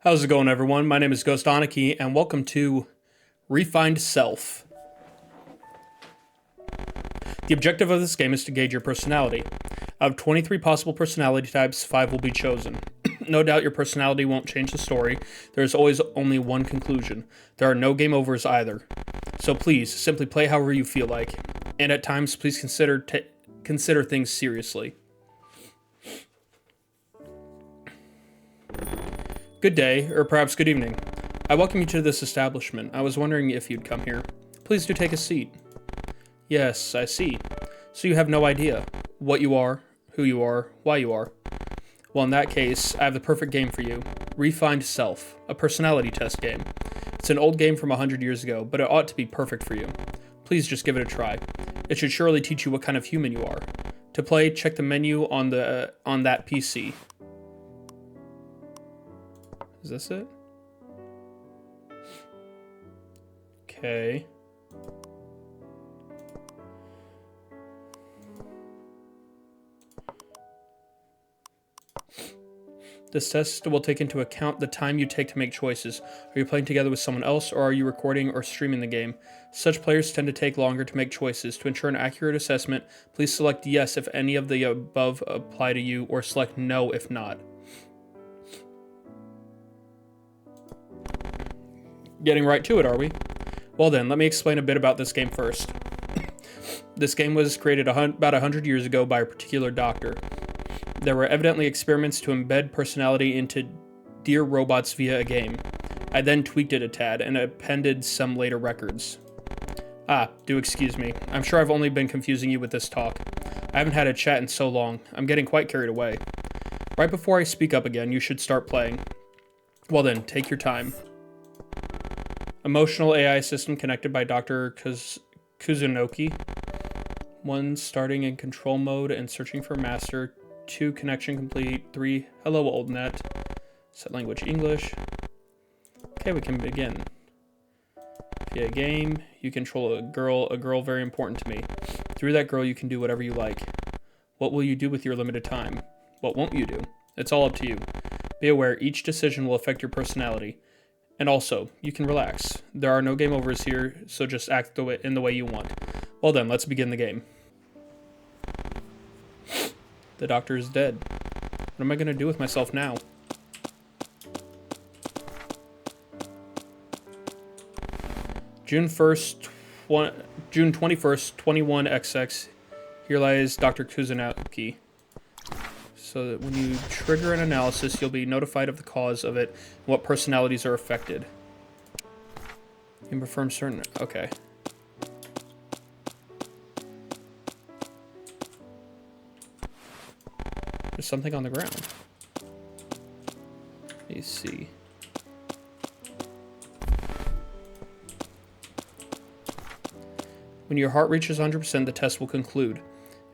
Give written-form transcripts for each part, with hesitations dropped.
How's it going, everyone? My name is Ghost Aniki, and welcome to Refined Self. The objective of this game is to gauge your personality. Out of 23 possible personality types, 5 will be chosen. No doubt your personality won't change the story. There is always only one conclusion. There are no game overs either. So please, simply play however you feel like. And at times, please consider things seriously. Good day, or perhaps good evening. I welcome you to this establishment. I was wondering if you'd come here. Please do take a seat. Yes, I see. So you have no idea what you are, who you are, why you are. Well, in that case, I have the perfect game for you. Refined Self, a personality test game. It's an old game from 100 years ago, but it ought to be perfect for you. Please just give it a try. It should surely teach you what kind of human you are. To play, check the menu on that PC. Is this it? Okay. This test will take into account the time you take to make choices. Are you playing together with someone else, or are you recording or streaming the game? Such players tend to take longer to make choices. To ensure an accurate assessment, please select yes if any of the above apply to you, or select no if not. Getting right to it, are we? Well then, let me explain a bit about this game first. This game was created about 100 years ago by a particular doctor. There were evidently experiments to embed personality into dear robots via a game. I then tweaked it a tad and appended some later records. Do excuse me. I'm sure I've only been confusing you with this talk. I haven't had a chat in so long. I'm getting quite carried away. Right before I speak up again, you should start playing. Well then, take your time. Emotional AI system connected by Dr. Kuzunoki. 1. Starting in control mode and searching for master. 2. Connection complete. 3. Hello, old net. Set language English. Okay, we can begin. Via game, you control a girl very important to me. Through that girl, you can do whatever you like. What will you do with your limited time? What won't you do? It's all up to you. Be aware, each decision will affect your personality. And also, you can relax. There are no game overs here, so just act in the way you want. Well then, let's begin the game. The doctor is dead. What am I going to do with myself now? June 21st, 21XX. Here lies Dr. Kuzunoki. So that when you trigger an analysis, you'll be notified of the cause of it and what personalities are affected. You can perform certain... Okay. There's something on the ground. Let me see. When your heart reaches 100%, the test will conclude,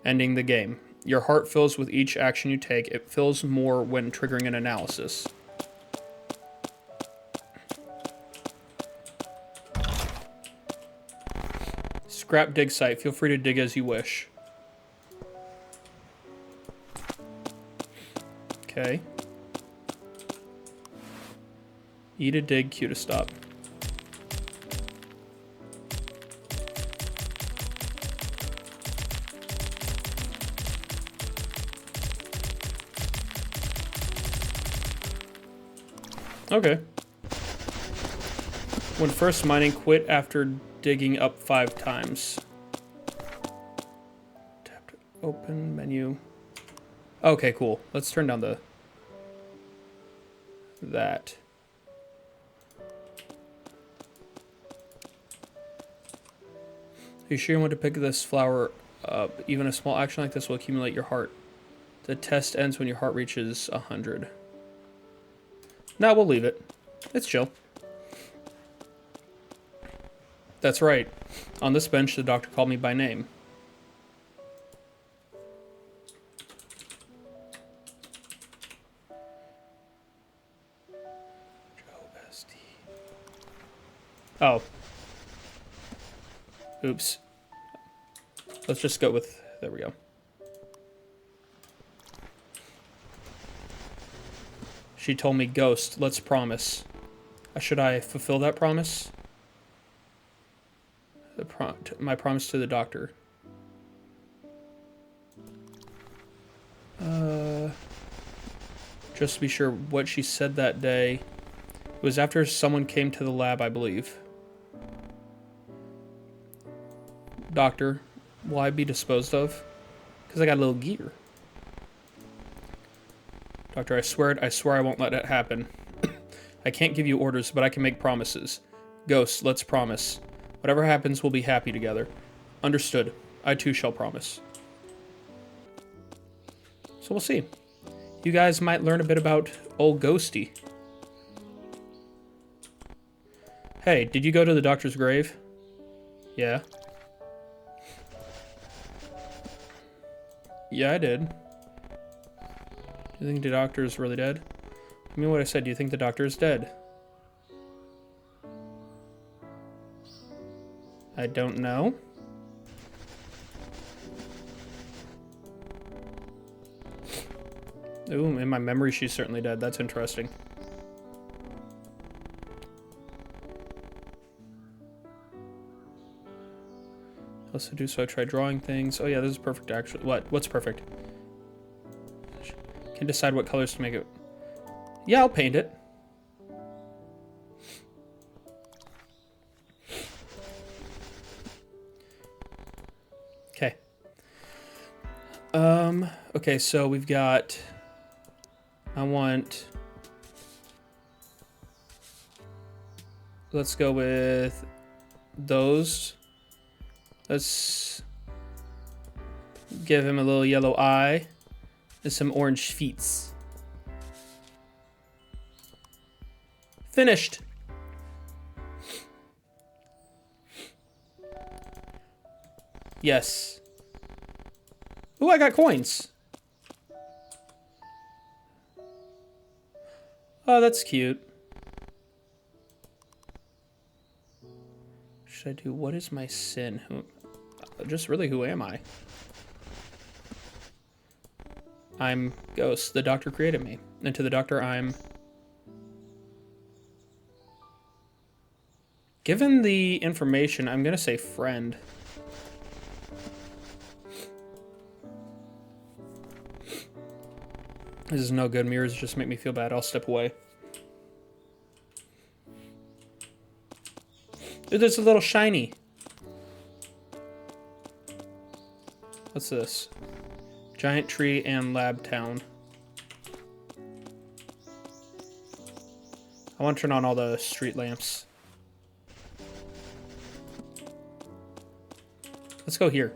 ending the game. Your heart fills with each action you take. It fills more when triggering an analysis. Scrap dig site. Feel free to dig as you wish. Okay. E to dig, Q to stop. Okay. When first mining, quit after digging up 5 times. Tap to open menu. Okay, cool. Let's turn down that. Are you sure you want to pick this flower up? Even a small action like this will accumulate your heart. The test ends when your heart reaches 100. Now we'll leave it. It's chill. That's right. On this bench, the doctor called me by name. Oh. Oops. Let's just go with... There we go. She told me, Ghost, let's promise. Should I fulfill that promise? My promise to the doctor. Just to be sure what she said that day. It was after someone came to the lab, I believe. Doctor, will I be disposed of? Because I got a little gear. Doctor, I swear I won't let it happen. I can't give you orders, but I can make promises. Ghost, let's promise. Whatever happens, we'll be happy together. Understood. I too shall promise. So we'll see. You guys might learn a bit about old Ghosty. Hey, did you go to the doctor's grave? Yeah. Yeah, I did. Do you think the doctor is really dead? I mean what I said, do you think the doctor is dead? I don't know. Ooh, in my memory she's certainly dead. That's interesting. Also do so I try drawing things. Oh yeah, this is perfect actually. What's perfect? Can decide what colors to make it. Yeah, I'll paint it. Okay. Okay, so we've got... Let's go with those. Let's give him a little yellow eye and some orange feet. Finished. Yes. Ooh, I got coins. Oh, that's cute. Should I do, what is my sin? Just really, who am I? I'm Ghost. The doctor created me. And to the doctor, I'm... Given the information, I'm gonna say friend. This is no good. Mirrors just make me feel bad. I'll step away. Dude, there's a little shiny. What's this? Giant tree and lab town. I want to turn on all the street lamps. Let's go here.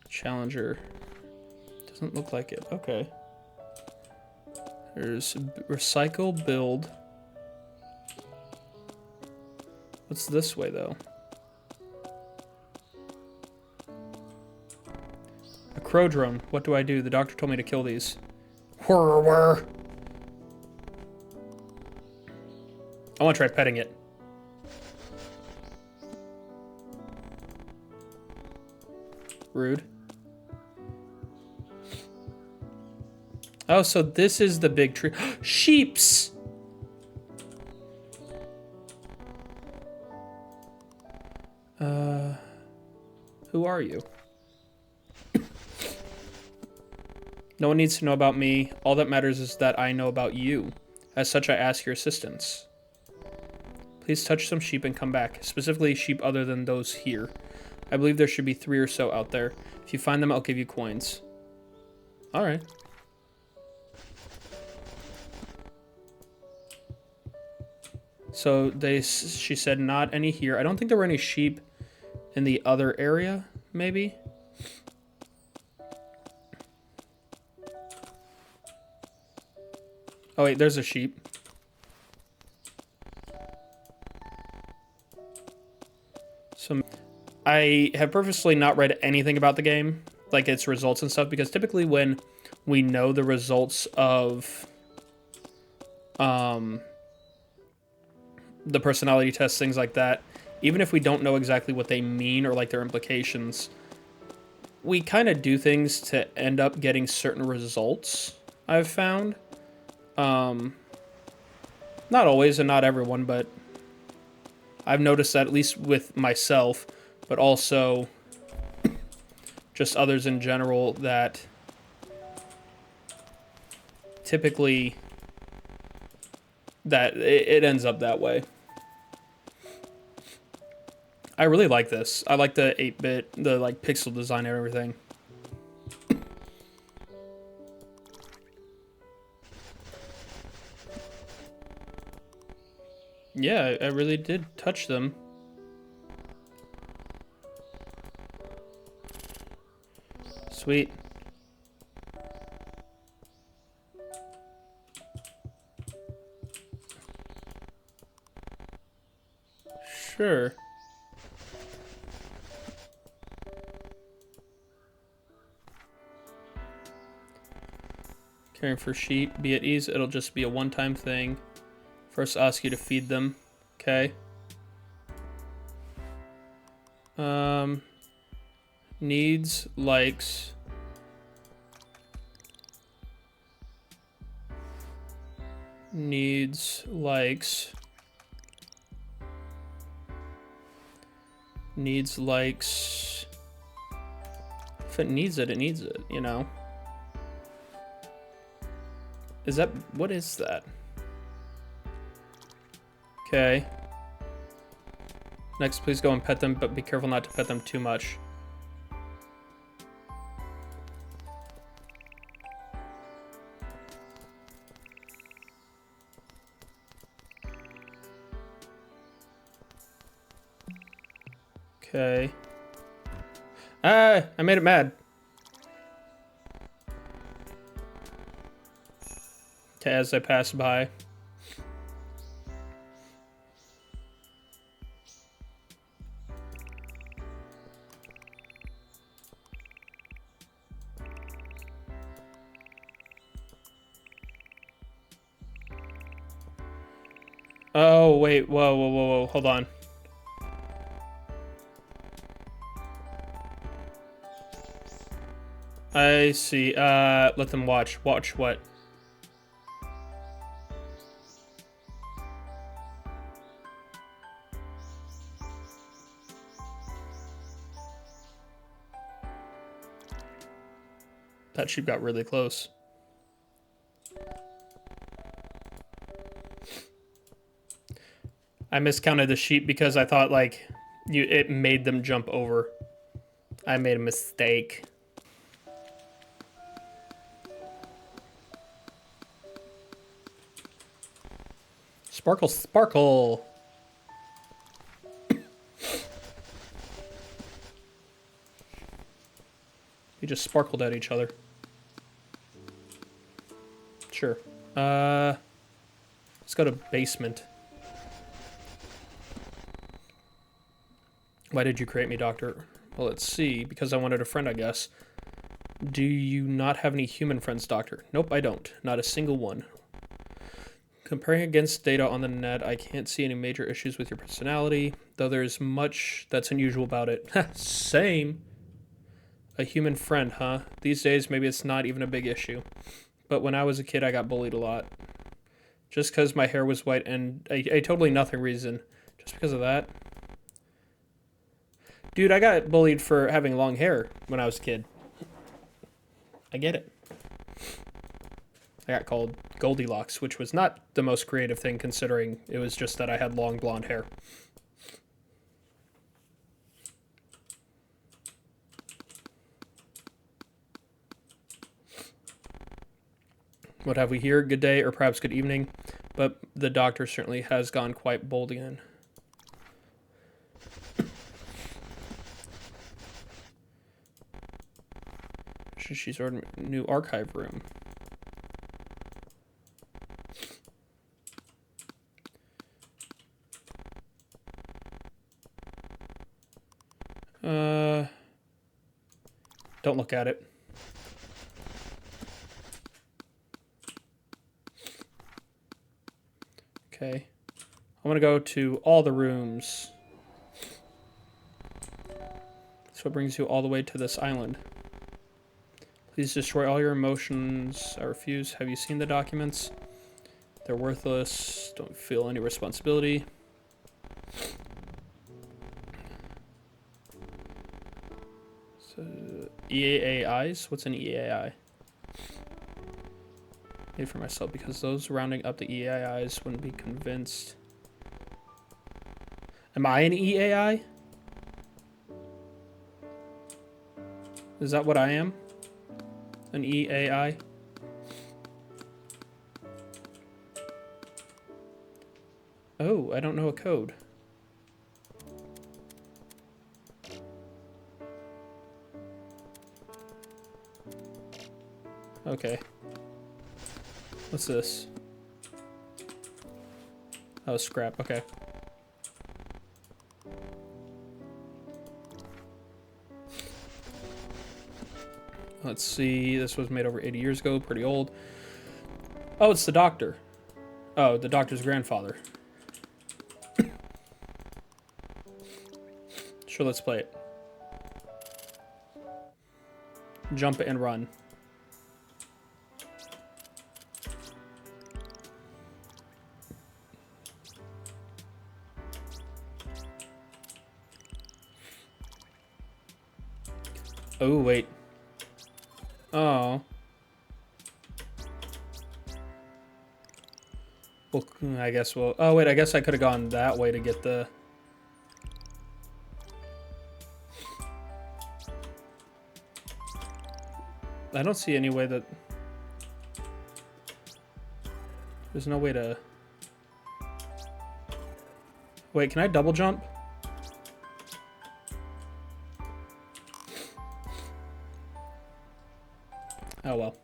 Challenger. Doesn't look like it. Okay. There's recycle, build. What's this way, though? A crow drone. What do I do? The doctor told me to kill these. Whir, whir. I want to try petting it. Rude. Oh, so this is the big tree. Sheeps! Who are you? No one needs to know about me. All that matters is that I know about you. As such, I ask your assistance. Please touch some sheep and come back. Specifically, sheep other than those here. I believe there should be 3 or so out there. If you find them, I'll give you coins. Alright. So she said not any here. I don't think there were any sheep in the other area, maybe? Oh wait, there's a sheep. So I have purposely not read anything about the game, like its results and stuff, because typically when we know the results of the personality tests, things like that, even if we don't know exactly what they mean or like their implications, we kind of do things to end up getting certain results, I've found. Not always and not everyone, but I've noticed that at least with myself, but also just others in general, that typically that it ends up that way. I really like this. I like the 8-bit, the like pixel design and everything. Yeah, I really did touch them. Sweet. Sure. Caring for sheep. Be at ease. It'll just be a one-time thing. First, ask you to feed them. Okay. Needs, likes. Needs, likes. Needs, likes. If it needs it, it needs it, you know? Is that... What is that? Okay. Next, please go and pet them, but be careful not to pet them too much. Okay. Ah! I made it mad. Okay, as I pass by. Oh, wait. Whoa, whoa, whoa, whoa. Hold on. I see. Let them watch. Watch what? That sheep got really close. I miscounted the sheep because I thought, like, it made them jump over. I made a mistake. Sparkle, sparkle. We just sparkled at each other. Sure. Let's go to basement. Why did you create me, Doctor? Well, let's see. Because I wanted a friend, I guess. Do you not have any human friends, Doctor? Nope, I don't. Not a single one. Comparing against data on the net, I can't see any major issues with your personality, though there's much that's unusual about it. Same. A human friend, huh? These days, maybe it's not even a big issue. But when I was a kid, I got bullied a lot. Just because my hair was white and a totally nothing reason. Just because of that. Dude, I got bullied for having long hair when I was a kid. I get it. I got called Goldilocks, which was not the most creative thing considering it was just that I had long blonde hair. What have we here? Good day, or perhaps good evening. But the doctor certainly has gone quite bold again. She's ordered a new archive room. Don't look at it. Okay. I'm gonna go to all the rooms. That's what brings you all the way to this island. Please destroy all your emotions. I refuse. Have you seen the documents? They're worthless. Don't feel any responsibility. So, EAIs? What's an EAI? Made for myself because those rounding up the EAIs wouldn't be convinced. Am I an EAI? Is that what I am? An EAI? Oh, I don't know a code. Okay. What's this? Oh, scrap. Okay. Let's see. This was made over 80 years ago. Pretty old. Oh, it's the doctor. Oh, the doctor's grandfather. Sure, let's play it. Jump and run. Oh, wait. Oh. Well, I guess we'll... Oh, wait, I guess I could have gone that way to get the... I don't see any way that... There's no way to... Wait, can I double jump? Oh, well.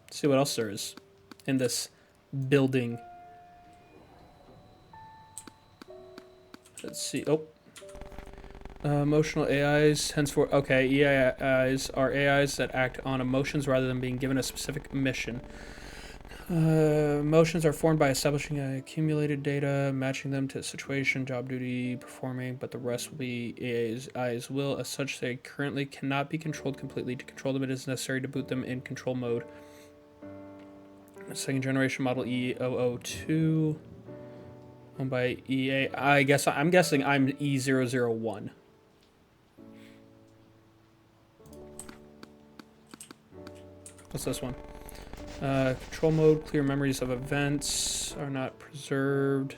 Let's see what else there is in this building. Let's see. Oh. Emotional AIs, henceforth. Okay, EAIs are AIs that act on emotions rather than being given a specific mission. Emotions are formed by establishing accumulated data, matching them to a situation, job duty, performing, but the rest will be AIs will. As such, they currently cannot be controlled completely. To control them, it is necessary to boot them in control mode. Second generation model E002, owned by EA. I'm guessing I'm E001. What's this one? Control mode, clear memories of events are not preserved.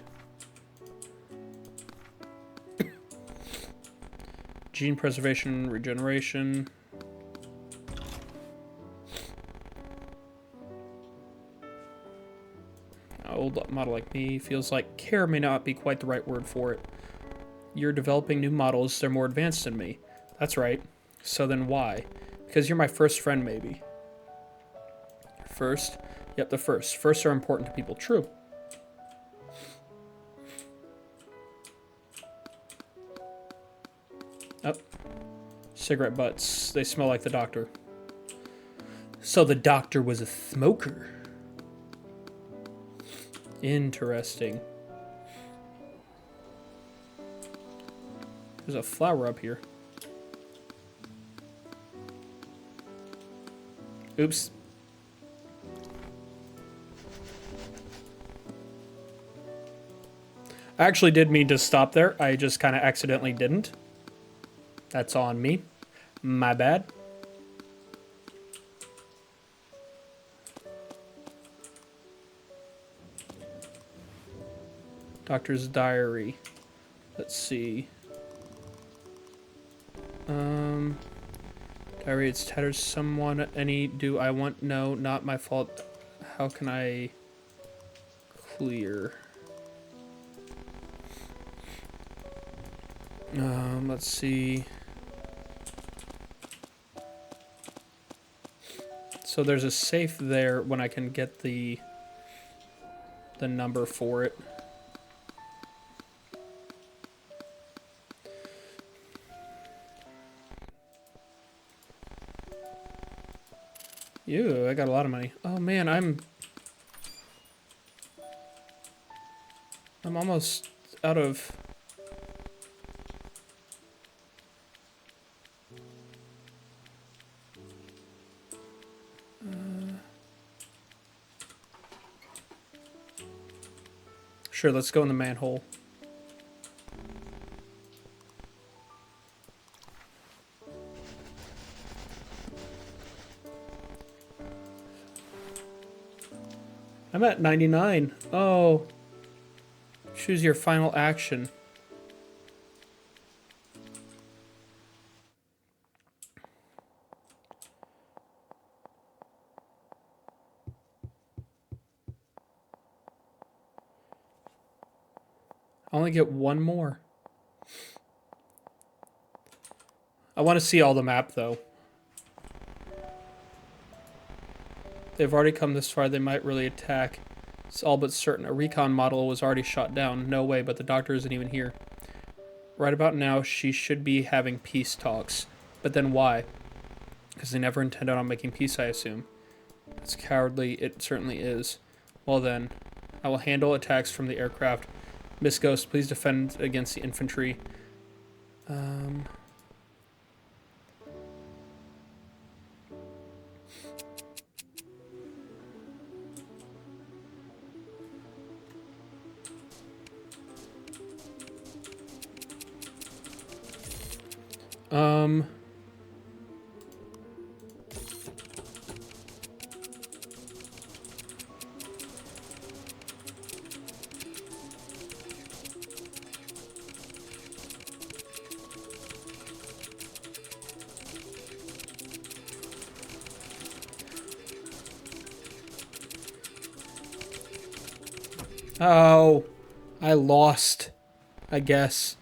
Gene preservation, regeneration. Old model like me feels like care may not be quite the right word for it. You're developing new models, they're more advanced than me. That's right. So then why? Because you're my first friend, maybe. First? Yep, the first. Firsts are important to people. True. Oh. Cigarette butts. They smell like the doctor. So the doctor was a smoker. Interesting. There's a flower up here. Oops. I actually did mean to stop there. I just kind of accidentally didn't. That's on me. My bad. Doctor's diary. Let's see. Diary, it's tatters. Someone, any, do I want? No, not my fault. How can I clear? Let's see. So there's a safe there when I can get the number for it. Ew, I got a lot of money. Oh man, I'm almost out of... Sure, let's go in the manhole. I'm at 99. Oh. Choose your final action. I only get one more. I want to see all the map, though. They've already come this far, they might really attack. It's all but certain. A recon model was already shot down. No way, but the doctor isn't even here. Right about now, she should be having peace talks. But then why? Because they never intended on making peace, I assume. It's cowardly, it certainly is. Well then, I will handle attacks from the aircraft. Miss Ghost, please defend against the infantry. Oh, I lost, I guess.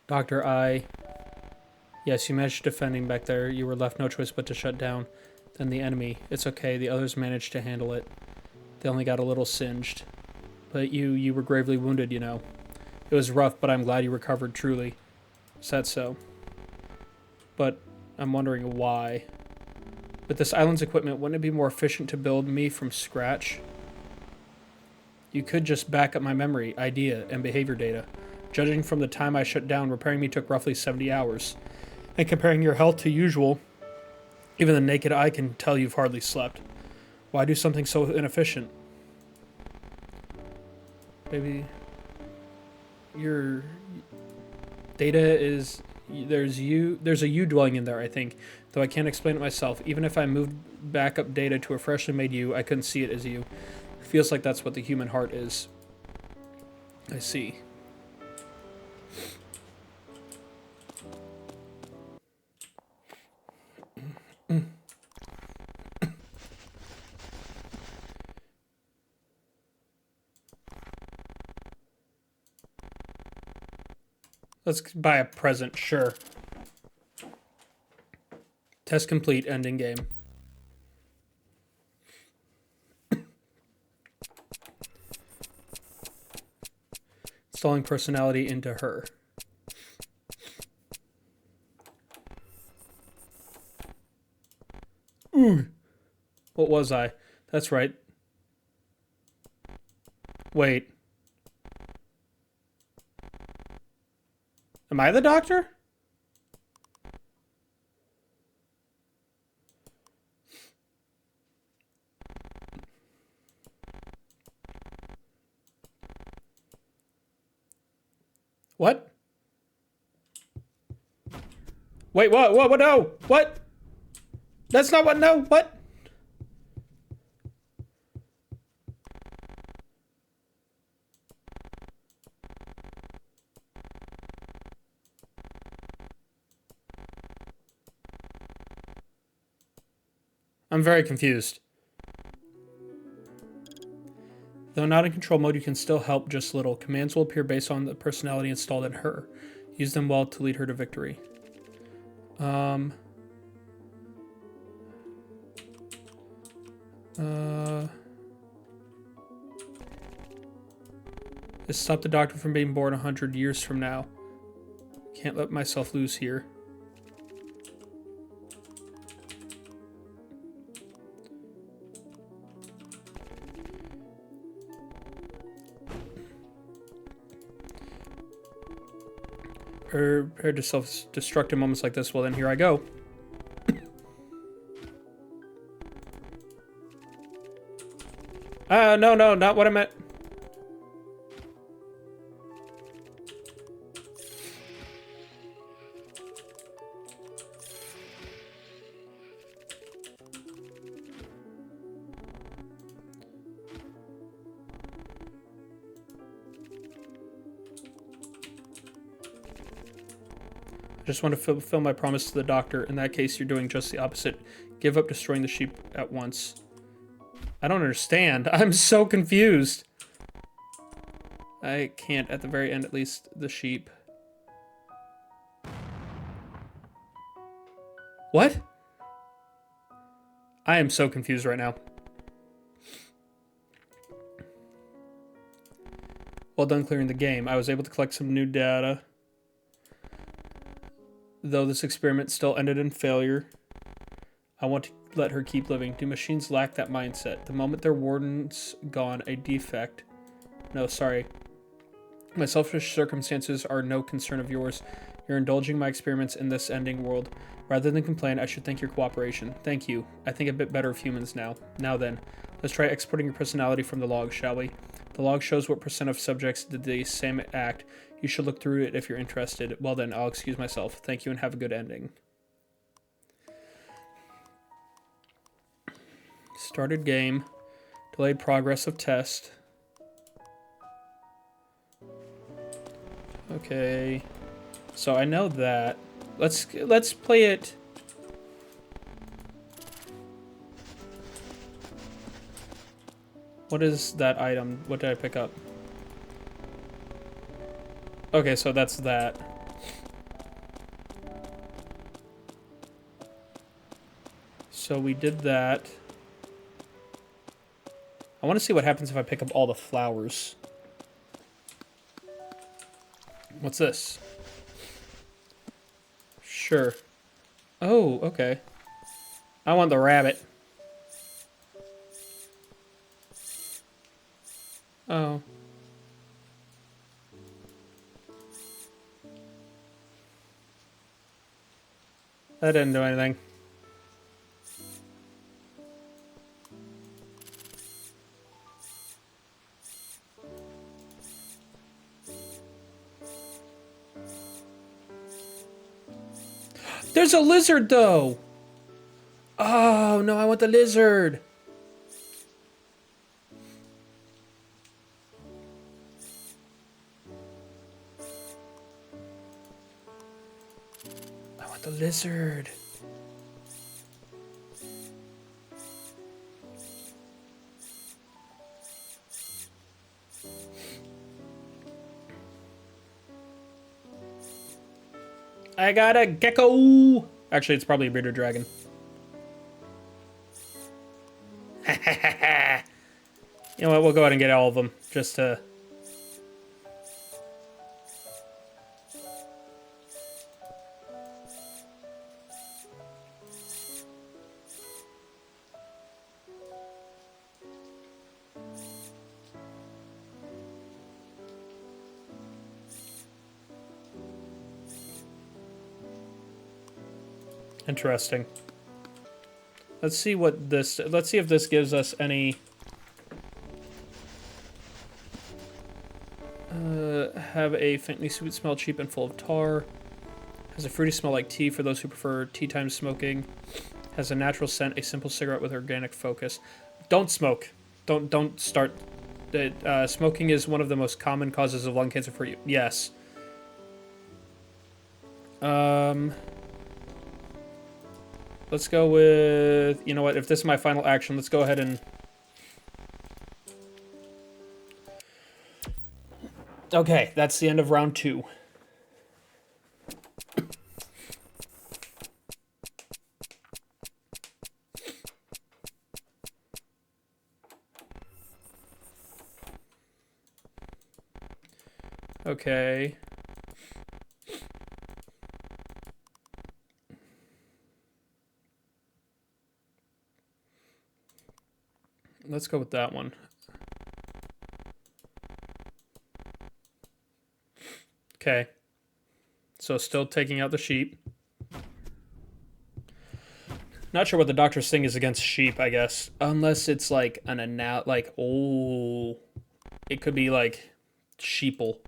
Dr. I. Yes, you managed defending back there. You were left no choice but to shut down. Then the enemy. It's okay, the others managed to handle it. They only got a little singed. But you were gravely wounded, you know. It was rough, but I'm glad you recovered, truly. Is that so? But I'm wondering why. With this island's equipment, wouldn't it be more efficient to build me from scratch? You could just back up my memory, idea, and behavior data. Judging from the time I shut down, repairing me took roughly 70 hours. And comparing your health to usual, even the naked eye can tell you've hardly slept. Why do something so inefficient? Maybe your data is... There's a you dwelling in there, I think. Though I can't explain it myself. Even if I moved backup data to a freshly made you, I couldn't see it as you. It feels like that's what the human heart is. I see. Let's buy a present, sure. Test complete, ending game. Installing personality into her. Ooh. What was I? That's right. Wait. Am I the doctor? What? Wait, what, no, what? That's not what, no, what? I'm very confused. Though not in control mode, you can still help just little. Commands will appear based on the personality installed in her. Use them well to lead her to victory. Just stop the doctor from being born 100 years from now. Can't let myself lose here. Prepared to self-destruct in moments like this. Well, then here I go. No, no, not what I meant. I just want to fulfill my promise to the doctor. In that case, you're doing just the opposite. Give up destroying the sheep at once. I don't understand. I'm so confused. I can't, at the very end, at least, the sheep. What? I am so confused right now. Well done clearing the game. I was able to collect some new data. Though this experiment still ended in failure, I want to let her keep living. Do machines lack that mindset? The moment their warden's gone, a defect. No, sorry. My selfish circumstances are no concern of yours. You're indulging my experiments in this ending world. Rather than complain, I should thank your cooperation. Thank you. I think a bit better of humans now. Now then, let's try exporting your personality from the log, shall we? The log shows what percent of subjects did the same act. You should look through it if you're interested. Well then, I'll excuse myself. Thank you and have a good ending. Started game. Delayed progress of test. Okay. So I know that. Let's play it. What is that item? What did I pick up? Okay, so that's that. So we did that. I want to see what happens if I pick up all the flowers. What's this? Sure. Oh, okay. I want the rabbit. Oh. That didn't do anything. There's a lizard, though! Oh, no, I want the lizard! I want the lizard. I got a gecko! Actually, it's probably a bearded dragon. You know what, we'll go ahead and get all of them, just to... Interesting. Let's see what this... Let's see if this gives us any... have a faintly sweet smell, cheap and full of tar. Has a fruity smell like tea for those who prefer tea time smoking. Has a natural scent, a simple cigarette with organic focus. Don't smoke. Don't start. Smoking is one of the most common causes of lung cancer for you. Yes. Let's go with... You know what? If this is my final action, let's go ahead and... Okay, that's the end of round 2. Okay. Let's go with that one. Okay. So still taking out the sheep. Not sure what the doctor's thing is against sheep, I guess. Unless it's like oh, it could be like sheeple.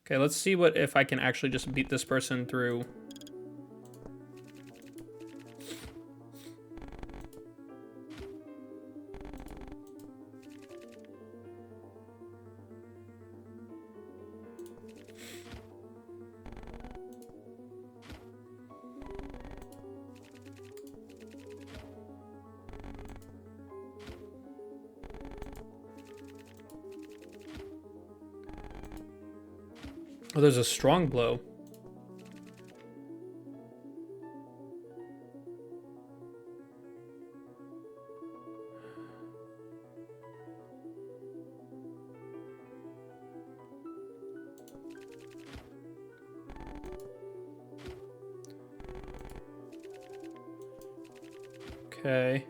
Okay, let's see if I can actually just beat this person through. Oh, there's a strong blow. Okay.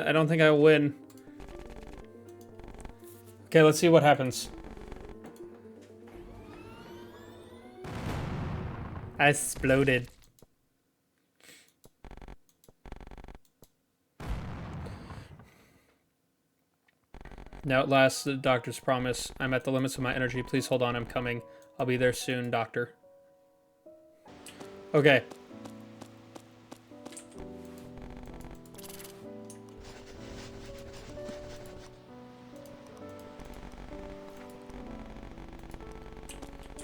I don't think I'll win. Okay, let's see what happens. I exploded. Now at last, the doctor's promise. I'm at the limits of my energy. Please hold on, I'm coming. I'll be there soon, doctor. Okay.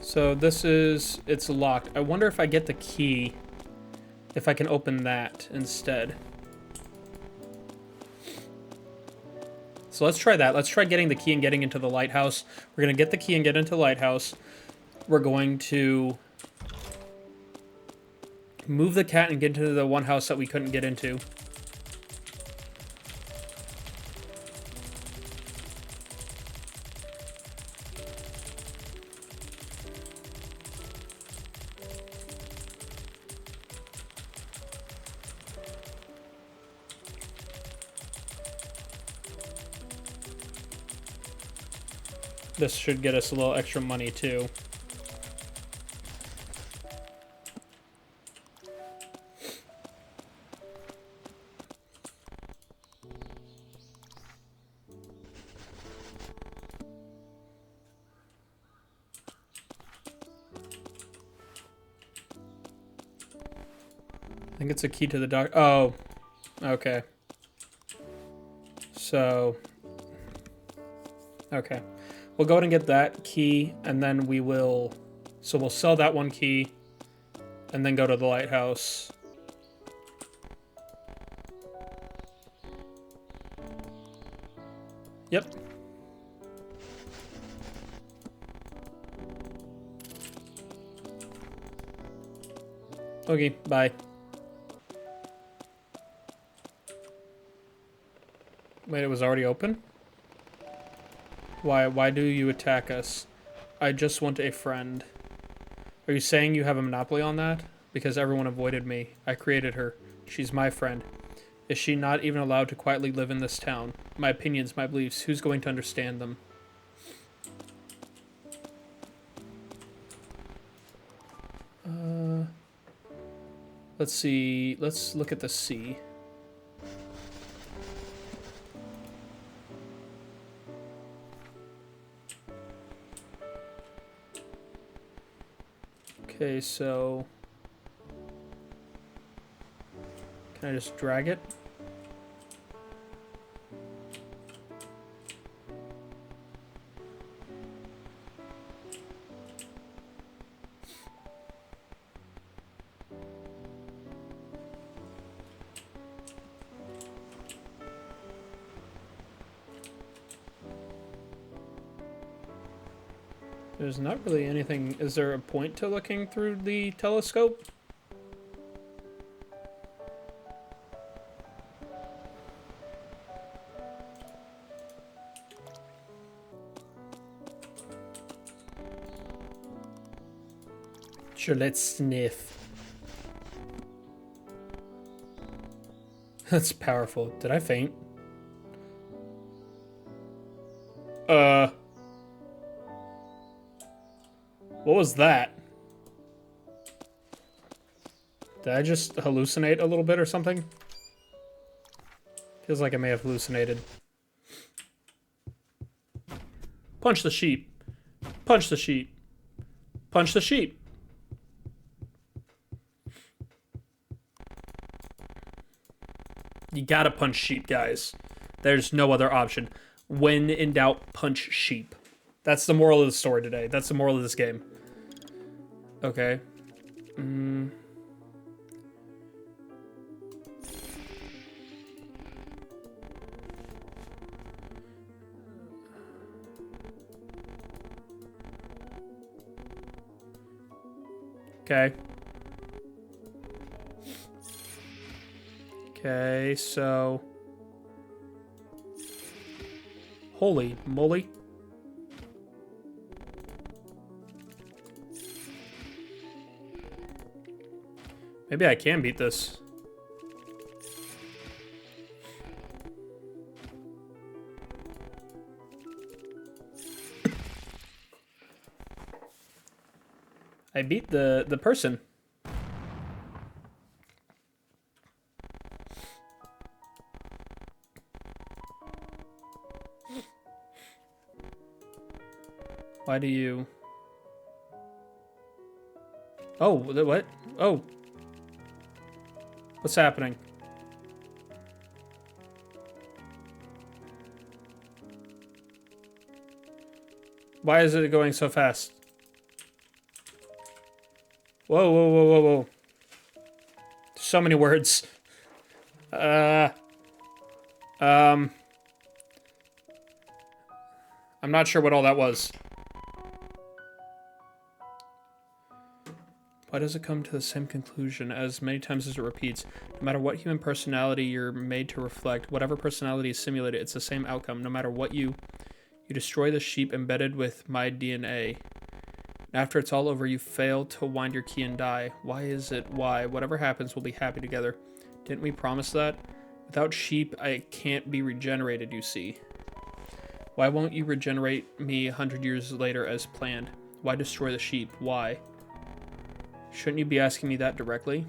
So this is, it's locked. I wonder if I get the key, if I can open that instead. So let's try that. Let's try getting the key and getting into the lighthouse. We're going to get the key and get into the lighthouse. We're going to move the cat and get into the one house that we couldn't get into. This should get us a little extra money too. I think it's a key to the dock. Oh, okay. So, okay. We'll go ahead and get that key, and then we will... So we'll sell that one key, and then go to the lighthouse. Yep. Okay, bye. Wait, it was already open? Why do you attack us? I just want a friend. Are you saying you have a monopoly on that? Because everyone avoided me. I created her. She's my friend. Is she not even allowed to quietly live in this town? My opinions, my beliefs, who's going to understand them? Let's see. Let's look at the sea. Okay, so... Can I just drag it? There's not really anything... Is there a point to looking through the telescope? Sure, let's sniff. That's powerful. Did I faint? What was that? Did I just hallucinate a little bit or something? Feels like I may have hallucinated. Punch the sheep. Punch the sheep. Punch the sheep. You gotta punch sheep, guys. There's no other option. When in doubt, punch sheep. That's the moral of the story today. That's the moral of this game. Okay. Okay. Okay, so... Holy moly. Maybe I can beat this. I beat the person. Why do you... Oh, what? Oh. What's happening? Why is it going so fast? Whoa, whoa, whoa, whoa, whoa. So many words. I'm not sure what all that was. Why does it come to the same conclusion as many times as it repeats? No matter what human personality you're made to reflect, whatever personality is simulated, it's the same outcome. No matter what you destroy the sheep embedded with my DNA. After it's all over, you fail to wind your key and die. Why is it? Why? Whatever happens, we'll be happy together. Didn't we promise that? Without sheep, I can't be regenerated, you see. Why won't you regenerate me 100 years later as planned? Why destroy the sheep? Why? Shouldn't you be asking me that directly?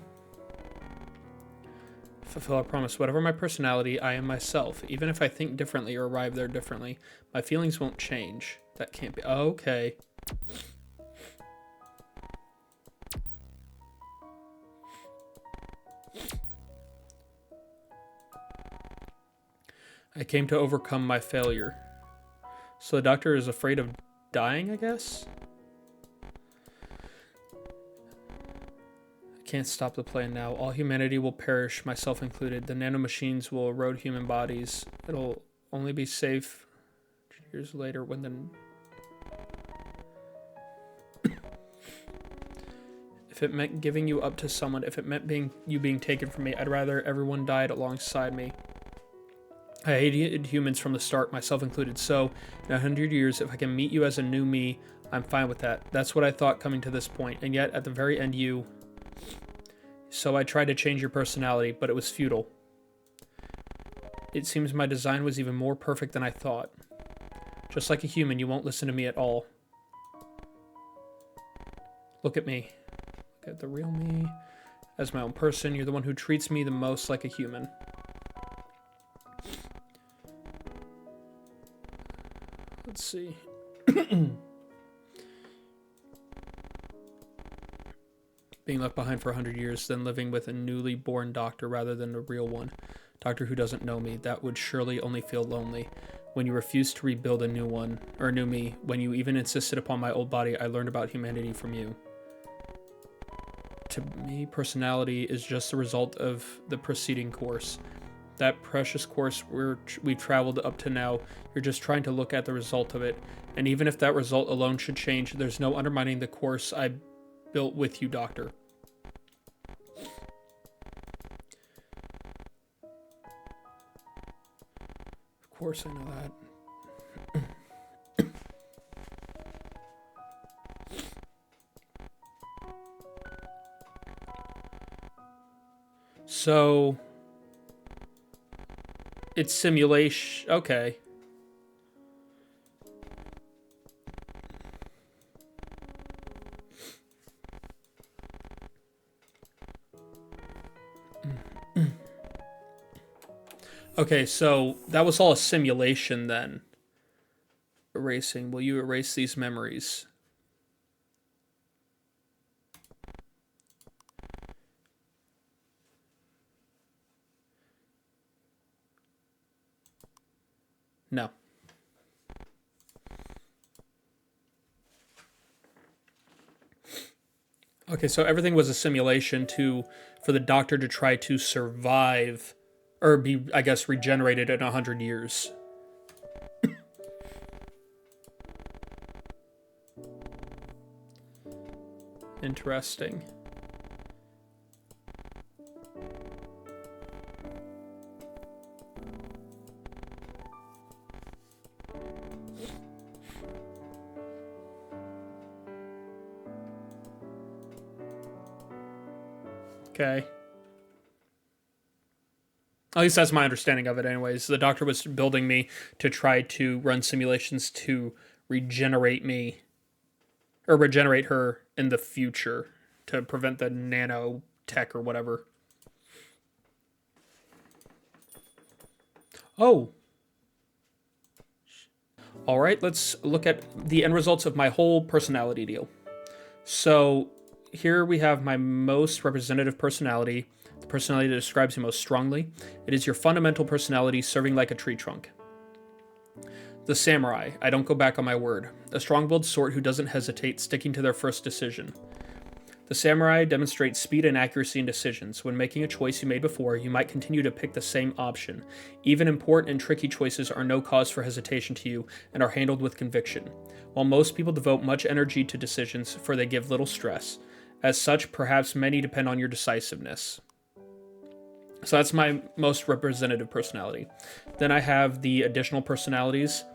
Fulfill our promise. Whatever my personality, I am myself. Even if I think differently or arrive there differently, my feelings won't change. That can't be... Okay. I came to overcome my failure. So the doctor is afraid of dying, I guess? Can't stop the plan now. All humanity will perish, myself included. The nanomachines will erode human bodies. It'll only be safe years later when the... If it meant giving you up to someone, if it meant you being taken from me, I'd rather everyone died alongside me. I hated humans from the start, myself included. So, in 100 years, if I can meet you as a new me, I'm fine with that. That's what I thought coming to this point. And yet, at the very end, you... So I tried to change your personality, but it was futile. It seems my design was even more perfect than I thought. Just like a human, you won't listen to me at all. Look at me. Look at the real me. As my own person, you're the one who treats me the most like a human. Let's see. Being left behind for 100 years, then living with a newly born doctor rather than a real one. Doctor who doesn't know me. That would surely only feel lonely. When you refused to rebuild a new one, or a new me, when you even insisted upon my old body, I learned about humanity from you. To me, personality is just the result of the preceding course. That precious course we've traveled up to now, you're just trying to look at the result of it. And even if that result alone should change, there's no undermining the course I built with you, Doctor. Of course I know that. So it's simulation. Okay. Okay, so that was all a simulation then. Erasing. Will you erase these memories? No. Okay, so everything was a simulation for the doctor to try to survive or be, I guess, regenerated in 100 years. Interesting. Okay. At least that's my understanding of it, anyways. The doctor was building me to try to run simulations to regenerate me, or regenerate her in the future to prevent the nanotech or whatever. Oh. All right, let's look at the end results of my whole personality deal. So here we have my most representative personality, the personality that describes you most strongly. It is your fundamental personality serving like a tree trunk. The samurai, I don't go back on my word. A strong-willed sort who doesn't hesitate, sticking to their first decision. The samurai demonstrates speed and accuracy in decisions. When making a choice you made before, you might continue to pick the same option. Even important and tricky choices are no cause for hesitation to you and are handled with conviction. While most people devote much energy to decisions, for they give little stress. As such, perhaps many depend on your decisiveness. So that's my most representative personality. Then I have the additional personalities.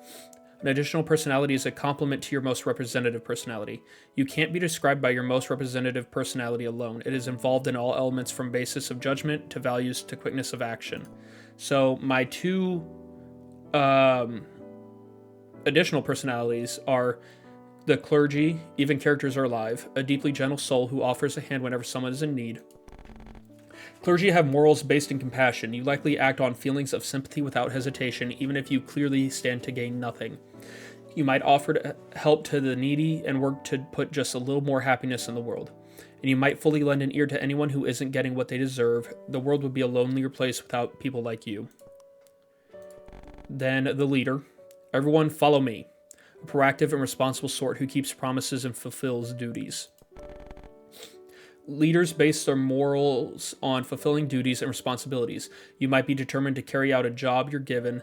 An additional personality is a complement to your most representative personality. You can't be described by your most representative personality alone. It is involved in all elements from basis of judgment to values to quickness of action. So my two additional personalities are the clergy, even characters are alive, a deeply gentle soul who offers a hand whenever someone is in need. Clergy have morals based in compassion. You likely act on feelings of sympathy without hesitation, even if you clearly stand to gain nothing. You might offer help to the needy and work to put just a little more happiness in the world. And you might fully lend an ear to anyone who isn't getting what they deserve. The world would be a lonelier place without people like you. Then the leader. Everyone follow me. A proactive and responsible sort who keeps promises and fulfills duties. Leaders base their morals on fulfilling duties and responsibilities. You might be determined to carry out a job you're given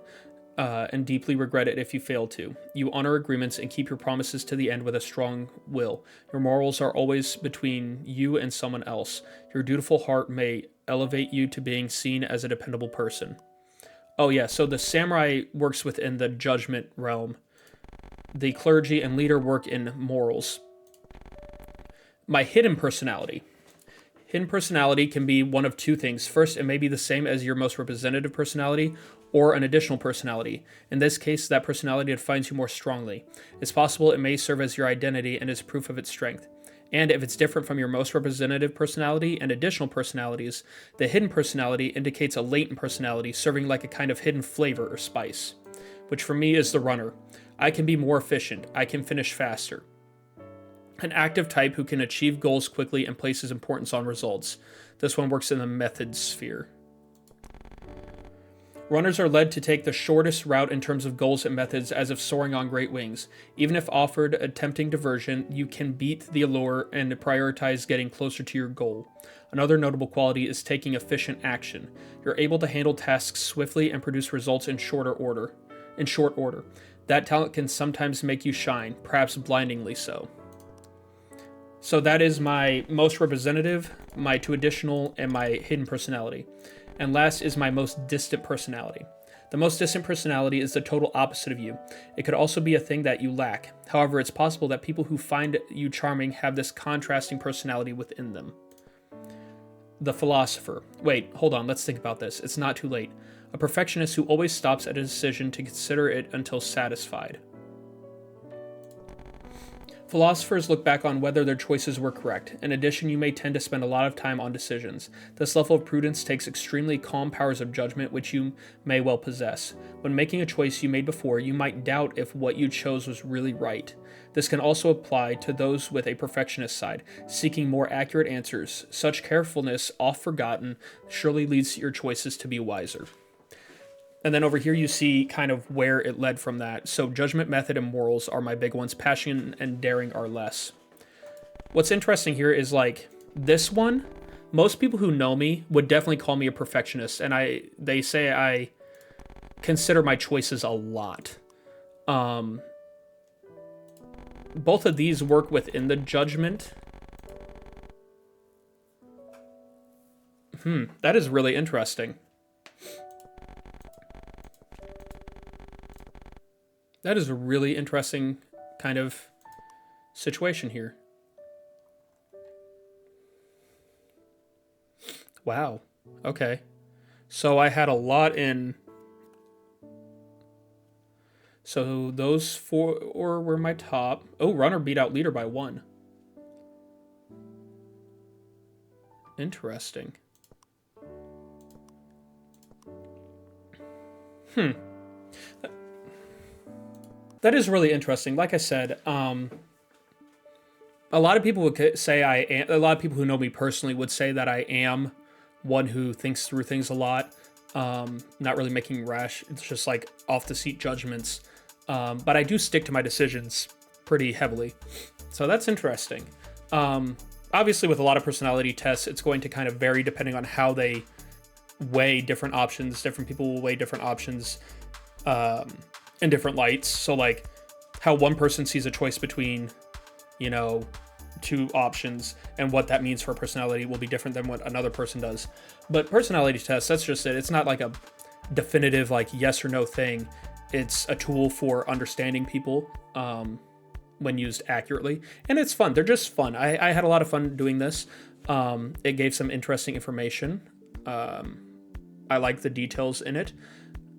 and deeply regret it if you fail to. You honor agreements and keep your promises to the end with a strong will. Your morals are always between you and someone else. Your dutiful heart may elevate you to being seen as a dependable person. Oh yeah, so the samurai works within the judgment realm. The clergy and leader work in morals. My hidden personality. Hidden personality can be one of two things. First, it may be the same as your most representative personality, or an additional personality. In this case, that personality defines you more strongly. It's possible it may serve as your identity and is proof of its strength. And if it's different from your most representative personality and additional personalities, the hidden personality indicates a latent personality serving like a kind of hidden flavor or spice, which for me is the runner. I can be more efficient. I can finish faster. An active type who can achieve goals quickly and places importance on results. This one works in the method sphere. Runners are led to take the shortest route in terms of goals and methods, as if soaring on great wings. Even if offered a tempting diversion, you can beat the allure and prioritize getting closer to your goal. Another notable quality is taking efficient action. You're able to handle tasks swiftly and produce results in short order. That talent can sometimes make you shine, perhaps blindingly so. So that is my most representative, my two additional, and my hidden personality. And last is my most distant personality. The most distant personality is the total opposite of you. It could also be a thing that you lack. However, it's possible that people who find you charming have this contrasting personality within them. The philosopher. Wait, hold on, let's think about this. It's not too late. A perfectionist who always stops at a decision to consider it until satisfied. Philosophers look back on whether their choices were correct. In addition, you may tend to spend a lot of time on decisions. This level of prudence takes extremely calm powers of judgment, which you may well possess. When making a choice you made before, you might doubt if what you chose was really right. This can also apply to those with a perfectionist side, seeking more accurate answers. Such carefulness, oft forgotten, surely leads your choices to be wiser. And then over here you see kind of where it led from that. So judgment, method, and morals are my big ones. Passion and daring are less. What's interesting here is like this one, most people who know me would definitely call me a perfectionist. And they say I consider my choices a lot. Both of these work within the judgment. That is really interesting. That is a really interesting kind of situation here. Wow. Okay. So I had a lot in... So those four were my top. Oh, runner beat out leader by 1. Interesting. That is really interesting. Like I said, a lot of people would say a lot of people who know me personally would say that I am one who thinks through things a lot, not really making rash. It's just like off the seat judgments. But I do stick to my decisions pretty heavily. So that's interesting. Obviously, with a lot of personality tests, it's going to kind of vary depending on how they weigh different options. Different people will weigh different options in different lights. So like how one person sees a choice between, you know, 2 options and what that means for personality will be different than what another person does. But personality tests, that's just it. It's not like a definitive like yes or no thing. It's a tool for understanding people when used accurately. And it's fun. They're just fun. I had a lot of fun doing this. It gave some interesting information. I like the details in it.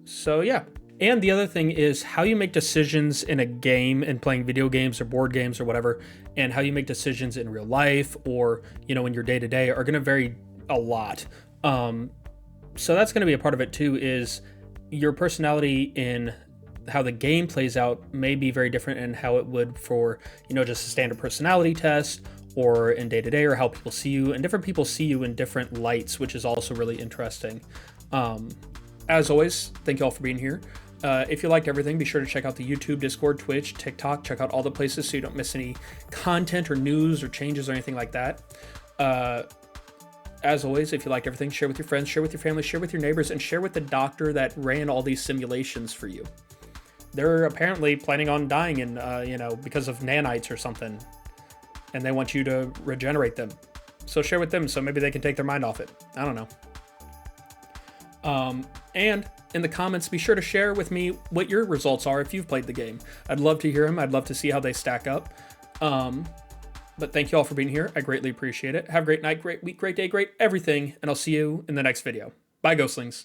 So yeah. And the other thing is how you make decisions in a game and playing video games or board games or whatever, and how you make decisions in real life or, you know, in your day-to-day are going to vary a lot. So that's going to be a part of it too, is your personality in how the game plays out may be very different in how it would for, you know, just a standard personality test or in day-to-day, or how people see you, and different people see you in different lights, which is also really interesting. As always, thank you all for being here. If you liked everything, be sure to check out the YouTube, Discord, Twitch, TikTok. Check out all the places so you don't miss any content or news or changes or anything like that. As always, if you liked everything, share with your friends, share with your family, share with your neighbors, and share with the doctor that ran all these simulations for you. They're apparently planning on dying in, you know, because of nanites or something, and they want you to regenerate them. So share with them so maybe they can take their mind off it. I don't know. And in the comments, be sure to share with me what your results are if you've played the game. I'd love to hear them. I'd love to see how they stack up. But thank you all for being here. I greatly appreciate it. Have a great night, great week, great day, great everything, and I'll see you in the next video. Bye, Ghostlings.